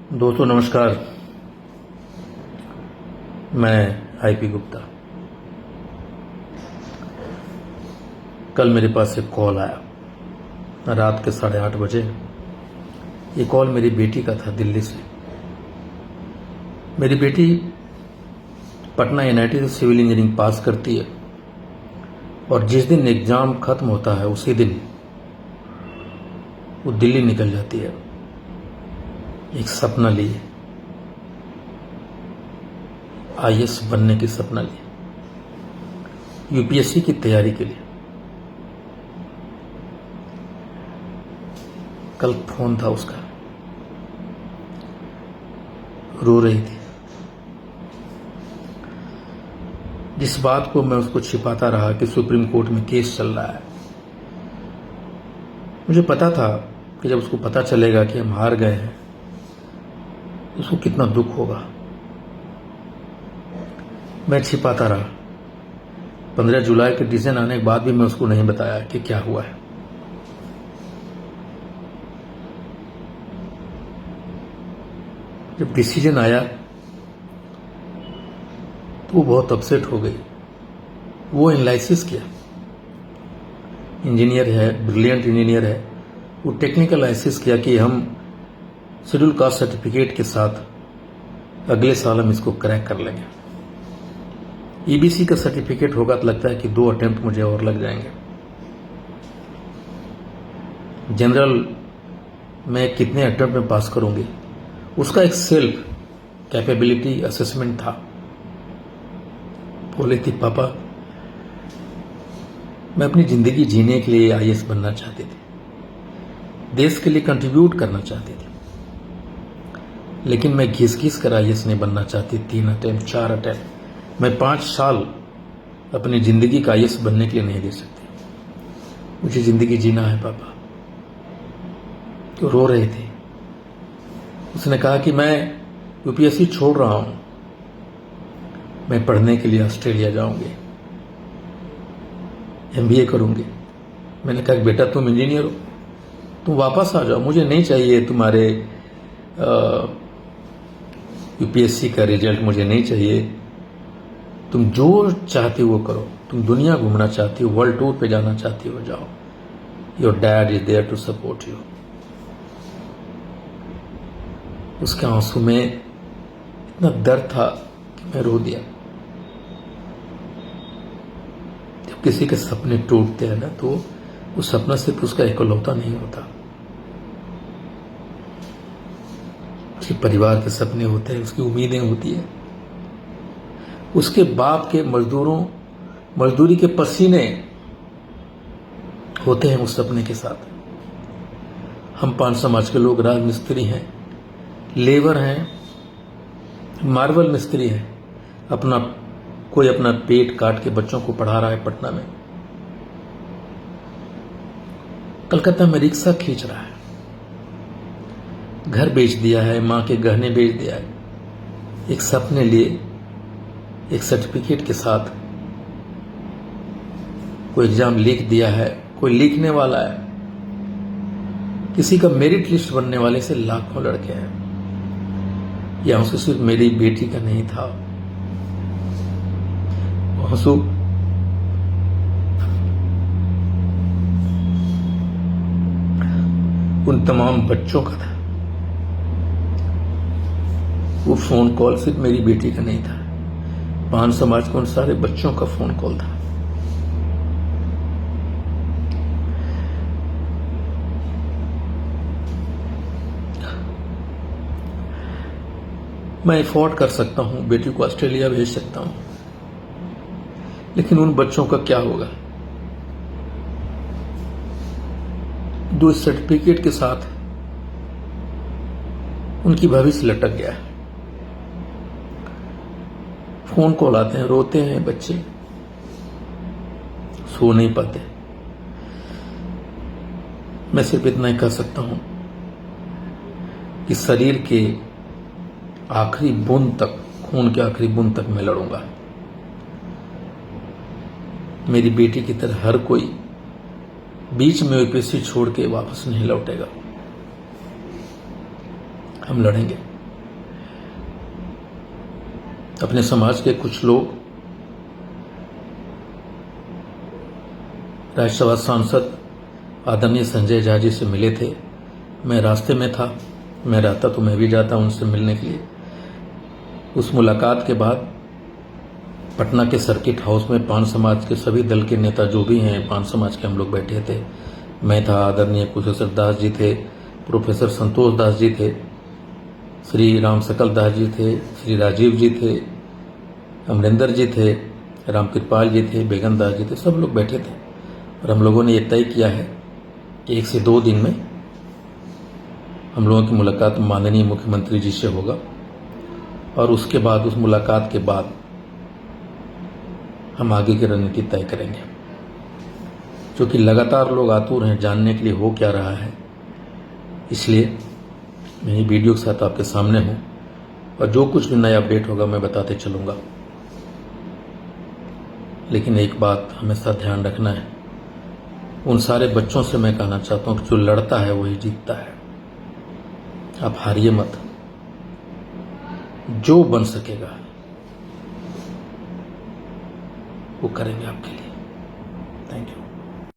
दोस्तों नमस्कार। मैं आईपी गुप्ता। कल मेरे पास एक कॉल आया रात के 8:30 बजे। ये कॉल मेरी बेटी का था दिल्ली से। मेरी बेटी पटना एनआईटी से सिविल इंजीनियरिंग पास करती है और जिस दिन एग्जाम खत्म होता है उसी दिन वो दिल्ली निकल जाती है एक सपना लिए, आईएएस बनने की सपना लिए, यूपीएससी की तैयारी के लिए। कल फोन था उसका, रो रही थी। जिस बात को मैं उसको छिपाता रहा कि सुप्रीम कोर्ट में केस चल रहा है, मुझे पता था कि जब उसको पता चलेगा कि हम हार गए हैं उसको कितना दुख होगा। मैं छिपाता रहा। 15 जुलाई के डिसीजन आने के बाद भी मैं उसको नहीं बताया कि क्या हुआ है। जब डिसीजन आया तो वो बहुत अपसेट हो गई। वो एनालिसिस किया, इंजीनियर है, ब्रिलियंट इंजीनियर है। वो टेक्निकल एनालिसिस किया कि हम शेड्यूल कास्ट सर्टिफिकेट के साथ अगले साल हम इसको क्रैक कर लेंगे। ईबीसी का सर्टिफिकेट होगा तो लगता है कि 2 अटेम्प्ट मुझे और लग जाएंगे। जनरल में कितने अटेम्प्ट में पास करूंगी, उसका एक सेल्फ कैपेबिलिटी असेसमेंट था। बोले थी पापा मैं अपनी जिंदगी जीने के लिए आईएएस बनना चाहती थी, देश के लिए कंट्रीब्यूट करना चाहती थी, लेकिन मैं घिस घिस कर आईएएस नहीं बनना चाहती। 3 अटेम्प्ट 4 अटेम्प्ट, मैं 5 साल अपनी जिंदगी का आईएएस बनने के लिए नहीं दे सकती। मुझे जिंदगी जीना है पापा। तो रो रही थी। उसने कहा कि मैं यूपीएससी छोड़ रहा हूं, मैं पढ़ने के लिए ऑस्ट्रेलिया जाऊंगी, एमबीए करूंगी। मैंने कहा बेटा तुम इंजीनियर हो, तुम वापस आ जाओ, मुझे नहीं चाहिए तुम्हारे यूपीएससी का रिजल्ट, मुझे नहीं चाहिए। तुम जो चाहती हो वो करो, तुम दुनिया घूमना चाहती हो, वर्ल्ड टूर पे जाना चाहती हो, जाओ। Your dad is there to support you. उसके आंसू में इतना दर्द था कि मैं रो दिया। जब किसी के सपने टूटते हैं ना तो वो सपना सिर्फ उसका इकलौता नहीं होता, उसके परिवार के सपने होते हैं, उसकी उम्मीदें होती है, उसके बाप के मजदूरी के पसीने होते हैं उस सपने के साथ। हम 5 समाज के लोग राजमिस्त्री हैं, लेबर हैं, मार्बल मिस्त्री हैं। कोई अपना पेट काट के बच्चों को पढ़ा रहा है पटना में, कलकत्ता में रिक्शा खींच रहा है, घर बेच दिया है, मां के गहने बेच दिया है, एक सपने लिए, एक सर्टिफिकेट के साथ। कोई एग्जाम लिख दिया है, कोई लिखने वाला है, किसी का मेरिट लिस्ट बनने वाले से लाखों लड़के हैं। ये आंसू सिर्फ मेरी बेटी का नहीं था, आंसू उन तमाम बच्चों का था। वो फोन कॉल सिर्फ मेरी बेटी का नहीं था, 5 समाज के उन सारे बच्चों का फोन कॉल था। मैं अफोर्ड कर सकता हूं, बेटी को ऑस्ट्रेलिया भेज सकता हूं, लेकिन उन बच्चों का क्या होगा जो इस सर्टिफिकेट के साथ उनकी भविष्य लटक गया है। फोन कॉल आते हैं, रोते हैं बच्चे, सो नहीं पाते। मैं सिर्फ इतना ही कह सकता हूं कि शरीर के आखिरी बूंद तक, खून के आखिरी बूंद तक मैं लड़ूंगा। मेरी बेटी की तरह हर कोई बीच में यूपीएससी छोड़ के वापस नहीं लौटेगा। हम लड़ेंगे। अपने समाज के कुछ लोग राज्यसभा सांसद आदरणीय संजय झा जी से मिले थे। मैं रास्ते में था, मैं रहता तो मैं भी जाता उनसे मिलने के लिए। उस मुलाकात के बाद पटना के सर्किट हाउस में पान समाज के सभी दल के नेता जो भी हैं, पान समाज के हम लोग बैठे थे। मैं था, आदरणीय कुशेश्वर दास जी थे, प्रोफेसर संतोष दास जी थे, श्री राम सकल दास जी थे, श्री राजीव जी थे, अमरिंदर जी थे, रामकृपाल जी थे, बेगम दास जी थे, सब लोग बैठे थे। और हम लोगों ने ये तय किया है कि 1 से 2 दिन में हम लोगों की मुलाकात माननीय मुख्यमंत्री जी से होगा। और उसके बाद, उस मुलाकात के बाद हम आगे की रणनीति तय करेंगे, क्योंकि लगातार लोग आतुर हैं जानने के लिए हो क्या रहा है। इसलिए मैं ये वीडियो के साथ आपके सामने हूं, और जो कुछ भी नया अपडेट होगा मैं बताते चलूंगा। लेकिन एक बात हमेशा ध्यान रखना है, उन सारे बच्चों से मैं कहना चाहता हूं कि जो लड़ता है वही जीतता है। आप हारिए मत, जो बन सकेगा वो करेंगे आपके लिए। Thank you.